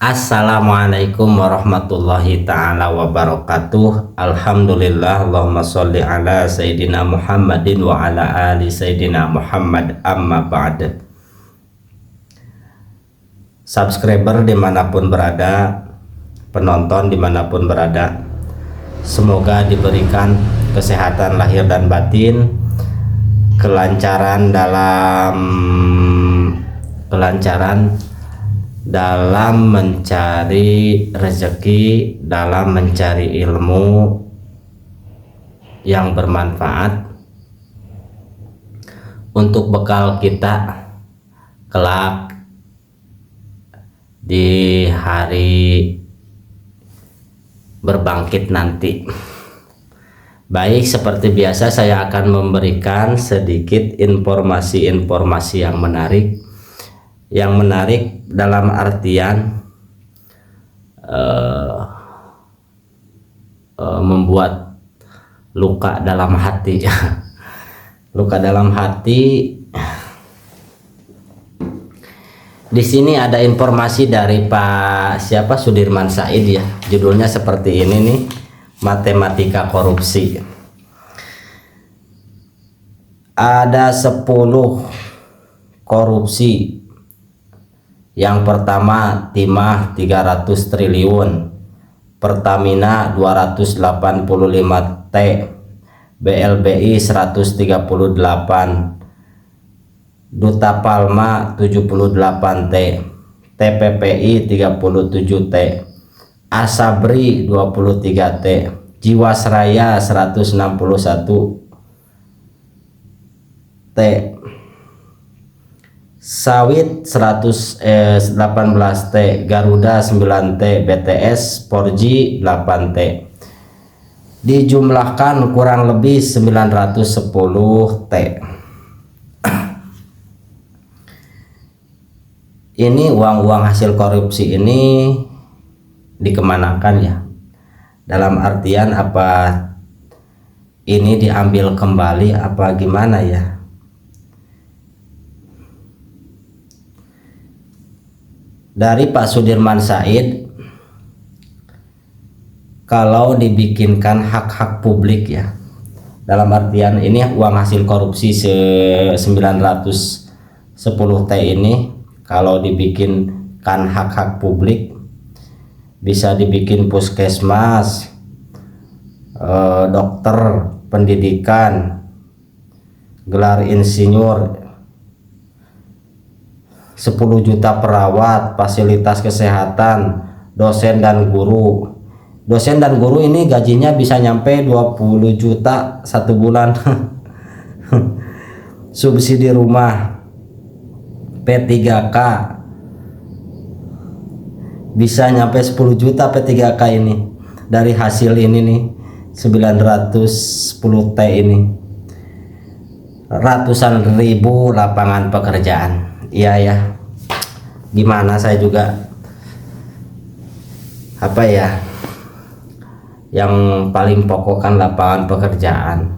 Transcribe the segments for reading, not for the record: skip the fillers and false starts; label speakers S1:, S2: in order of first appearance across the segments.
S1: Assalamualaikum warahmatullahi ta'ala wabarakatuh. Alhamdulillah, Allahumma sholli ala Sayyidina Muhammadin wa ala ali Sayyidina Muhammad, amma ba'd. Subscriber dimanapun berada, penonton dimanapun berada, semoga diberikan kesehatan lahir dan batin, kelancaran dalam mencari rezeki, dalam mencari ilmu yang bermanfaat untuk bekal kita kelak di hari berbangkit nanti. Baik, seperti biasa saya akan memberikan sedikit informasi-informasi yang menarik dalam artian membuat luka dalam hati. Luka dalam hati. Di sini ada informasi dari Pak Sudirman Said ya. Judulnya seperti ini nih, Matematika Korupsi. Ada 10 korupsi. Yang pertama, timah 300 triliun, Pertamina 285 T, BLBI 138, Duta Palma 78 T, TPPI 37 T, Asabri 23 T, Jiwasraya 161 T, Sawit 118 T, Garuda 9 T, BTS 4G 8 T. Dijumlahkan kurang lebih 910 T. Ini uang-uang hasil korupsi ini dikemanakan ya? Dalam artian apa ini diambil kembali apa gimana ya? Dari Pak Sudirman Said, kalau dibikinkan hak-hak publik ya, dalam artian ini uang hasil korupsi 910 T ini, kalau dibikinkan hak-hak publik, bisa dibikin puskesmas, dokter, pendidikan, gelar insinyur, 10 juta perawat, fasilitas kesehatan, dosen dan guru. Dosen dan guru ini gajinya bisa nyampe 20 juta satu bulan. Subsidi rumah, P3K bisa nyampe 10 juta P3K ini. Dari hasil ini nih 910 T ini, ratusan ribu lapangan pekerjaan. Iya ya, gimana, saya juga apa ya, yang paling pokok kan lapangan pekerjaan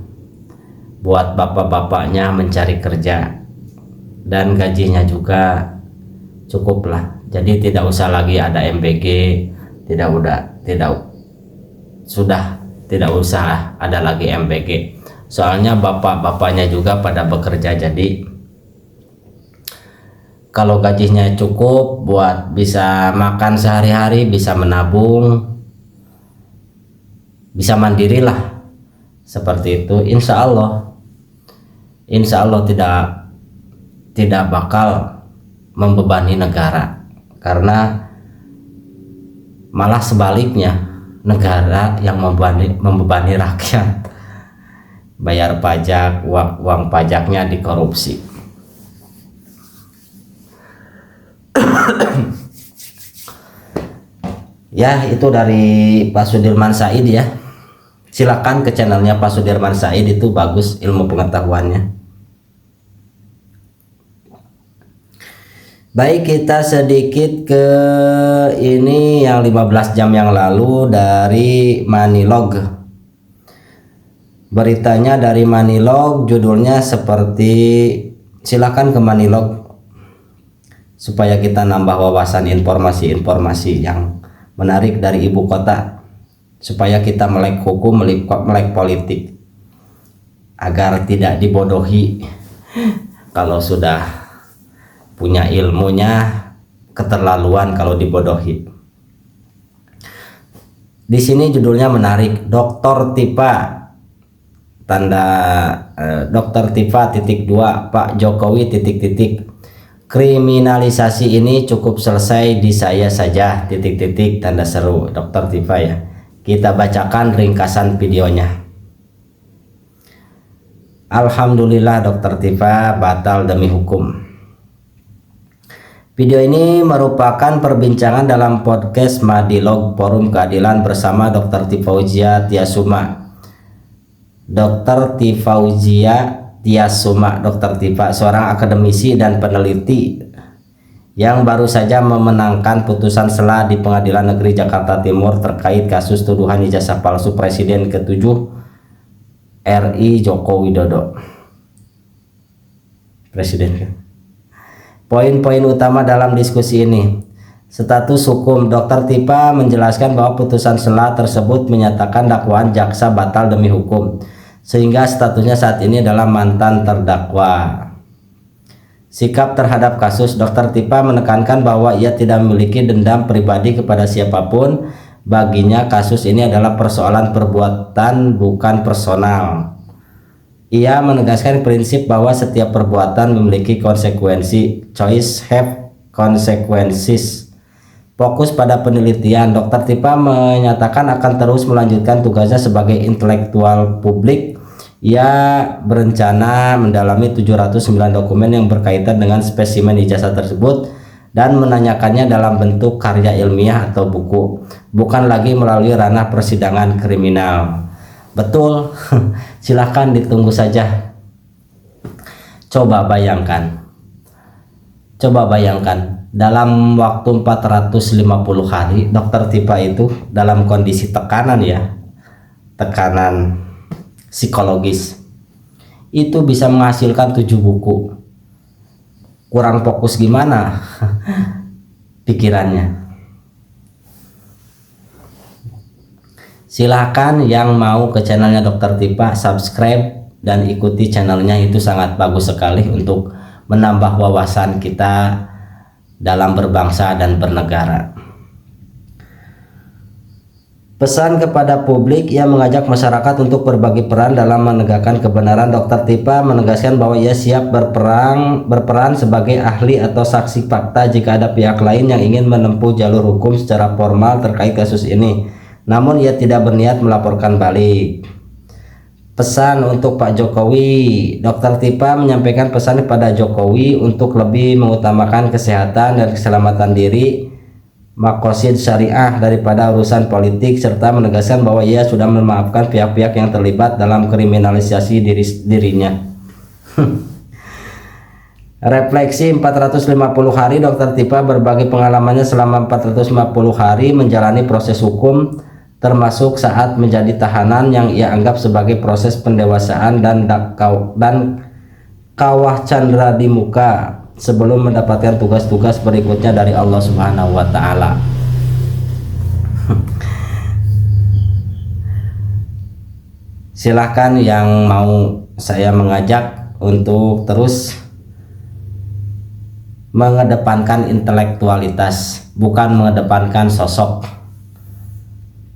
S1: buat bapak-bapaknya mencari kerja, dan gajinya juga cukup lah. Jadi tidak usah lagi ada MBG, tidak usah ada lagi MBG, soalnya bapak-bapaknya juga pada bekerja. Jadi kalau gajinya cukup buat bisa makan sehari-hari, bisa menabung, bisa mandiri lah, seperti itu. Insya Allah tidak bakal membebani negara, karena malah sebaliknya, negara yang membebani rakyat, bayar pajak, uang pajaknya dikorupsi. Ya, itu dari Pak Sudirman Said ya. Silakan ke channelnya Pak Sudirman Said, itu bagus ilmu pengetahuannya. Baik, kita sedikit ke ini yang 15 jam yang lalu dari Manilog. Beritanya dari Manilog, judulnya seperti, silakan ke Manilog. supaya kita nambah wawasan informasi-informasi yang menarik dari ibu kota, supaya kita melek hukum, melek politik, agar tidak dibodohi. Kalau sudah punya ilmunya, keterlaluan kalau dibodohi. Di sini judulnya menarik, Dr. Tipa, tanda Dr. Tipa .2 Pak Jokowi titik-titik, kriminalisasi ini cukup selesai di saya saja titik-titik, tanda seru. Dr. Tipa ya. Kita bacakan ringkasan videonya. Alhamdulillah Dr. Tipa batal demi hukum. Video ini merupakan perbincangan dalam podcast Madilog Forum Keadilan bersama Dr. Tifauzia Tiasuma. Dr. Tifauzia Tiasuma, Dr. Tipa, seorang akademisi dan peneliti yang baru saja memenangkan putusan sela di Pengadilan Negeri Jakarta Timur terkait kasus tuduhan ijazah palsu Presiden ke-7 RI Joko Widodo. Presiden. Poin-poin utama dalam diskusi ini. Status hukum. Dr. Tipa menjelaskan bahwa putusan sela tersebut menyatakan dakwaan jaksa batal demi hukum, sehingga statusnya saat ini adalah mantan terdakwa. Sikap terhadap kasus. Dr. Tipa menekankan bahwa ia tidak memiliki dendam pribadi kepada siapapun. Baginya kasus ini adalah persoalan perbuatan, bukan personal. Ia menegaskan prinsip bahwa setiap perbuatan memiliki konsekuensi. Choice have consequences. Fokus pada penelitian. Dr. Tipa menyatakan akan terus melanjutkan tugasnya sebagai intelektual publik. Ia berencana mendalami 709 dokumen yang berkaitan dengan spesimen ijazah tersebut dan menanyakannya dalam bentuk karya ilmiah atau buku, bukan lagi melalui ranah persidangan kriminal. Betul. Silahkan ditunggu saja. Coba bayangkan dalam waktu 450 hari Dr. Tipa itu dalam kondisi tekanan ya, tekanan psikologis, itu bisa menghasilkan 7 buku. Kurang fokus gimana pikirannya. Silahkan yang mau ke channelnya Dr. Tipa, subscribe dan ikuti channelnya, itu sangat bagus sekali untuk menambah wawasan kita dalam berbangsa dan bernegara. Pesan kepada publik, ia mengajak masyarakat untuk berbagi peran dalam menegakkan kebenaran. Dr. Tipa menegaskan bahwa ia siap berperan sebagai ahli atau saksi fakta jika ada pihak lain yang ingin menempuh jalur hukum secara formal terkait kasus ini. Namun ia tidak berniat melaporkan balik. Pesan untuk Pak Jokowi. Dr. Tipa menyampaikan pesan kepada Jokowi untuk lebih mengutamakan kesehatan dan keselamatan diri, maqasid syariah daripada urusan politik, serta menegaskan bahwa ia sudah memaafkan pihak-pihak yang terlibat dalam kriminalisasi dirinya. Refleksi 450 hari. Dr. Tipa berbagi pengalamannya selama 450 hari menjalani proses hukum, termasuk saat menjadi tahanan yang ia anggap sebagai proses pendewasaan dan kawah candra di muka sebelum mendapatkan tugas-tugas berikutnya dari Allah Subhanahu wa Ta'ala. Silahkan yang mau saya mengajak untuk terus mengedepankan intelektualitas, bukan mengedepankan sosok.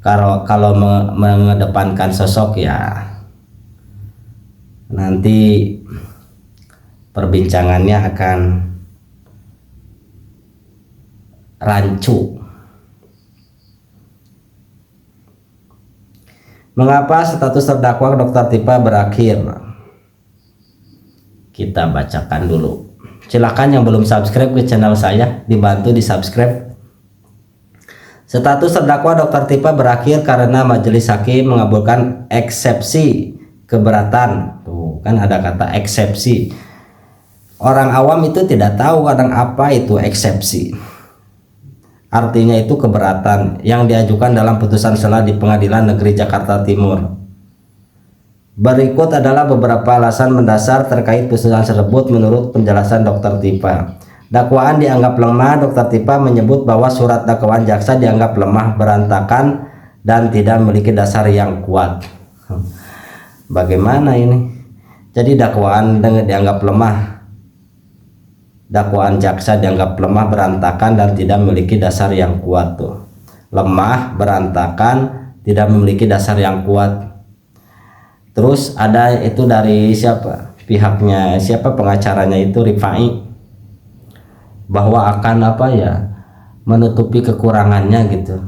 S1: Kalau mengedepankan sosok ya nanti perbincangannya akan rancu. Mengapa status terdakwa Dr. Tipa berakhir? Kita bacakan dulu. Silakan yang belum subscribe ke channel saya, dibantu di subscribe. Status terdakwa Dr. Tipa berakhir karena majelis hakim mengabulkan eksepsi keberatan. Tuh kan ada kata eksepsi. Orang awam itu tidak tahu kadang apa itu eksepsi. Artinya itu keberatan yang diajukan dalam putusan sela di Pengadilan Negeri Jakarta Timur. Berikut adalah beberapa alasan mendasar terkait putusan tersebut menurut penjelasan Dr. Tipa. Dakwaan dianggap lemah. Dr. Tipa menyebut bahwa surat dakwaan jaksa dianggap lemah, berantakan, dan tidak memiliki dasar yang kuat. Bagaimana ini? Jadi dakwaan dianggap lemah, dakwaan jaksa dianggap lemah, berantakan, dan tidak memiliki dasar yang kuat. Tuh, lemah, berantakan, tidak memiliki dasar yang kuat. Terus ada itu dari siapa? Pihaknya siapa, pengacaranya itu Rifai, bahwa akan apa ya, menutupi kekurangannya gitu.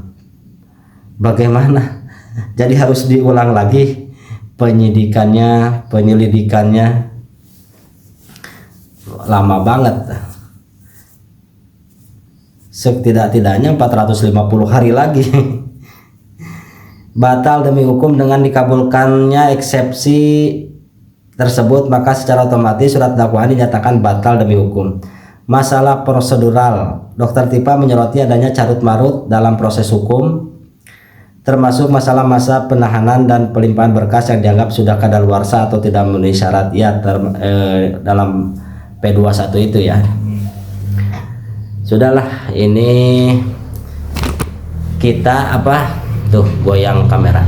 S1: Bagaimana? Jadi harus diulang lagi penyidikannya, penyelidikannya, lama banget. Setidak-tidaknya 450 hari lagi. Batal demi hukum dengan dikabulkannya eksepsi tersebut, maka secara otomatis surat dakwaan dinyatakan batal demi hukum. Masalah prosedural, Dr. Tipa menyoroti adanya carut-marut dalam proses hukum, termasuk masalah masa penahanan dan pelimpahan berkas yang dianggap sudah kadaluarsa atau tidak memenuhi syarat ya dalam P21 itu ya. Sudahlah, ini kita apa tuh, goyang kamera.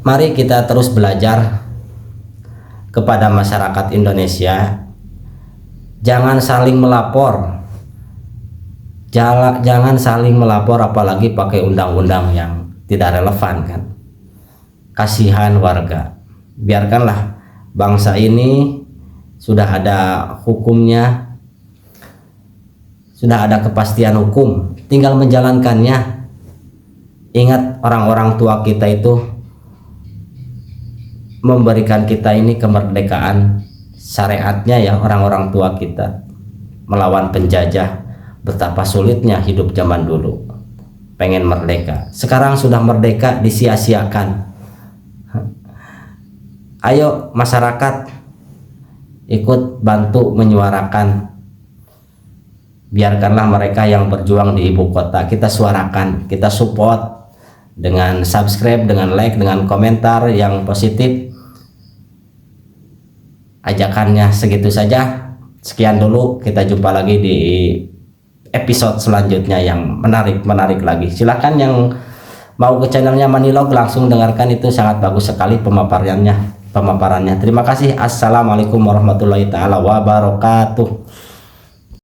S1: Mari kita terus belajar kepada masyarakat Indonesia. Jangan saling melapor, jangan saling melapor, apalagi pakai undang-undang yang tidak relevan kan. Kasihan warga. Biarkanlah bangsa ini sudah ada hukumnya, sudah ada kepastian hukum, tinggal menjalankannya. Ingat, orang-orang tua kita itu memberikan kita ini kemerdekaan, syariatnya ya, orang-orang tua kita melawan penjajah. Betapa sulitnya hidup zaman dulu, pengen merdeka, sekarang sudah merdeka disia-siakan. Ayo masyarakat ikut bantu menyuarakan, biarkanlah mereka yang berjuang di ibu kota, kita suarakan, kita support dengan subscribe, dengan like, dengan komentar yang positif. Ajakannya segitu saja. Sekian dulu, kita jumpa lagi di episode selanjutnya yang menarik lagi. Silahkan yang mau ke channelnya Manilog langsung dengarkan, itu sangat bagus sekali pemaparannya. Terima kasih. Assalamualaikum warahmatullahi taala wabarakatuh.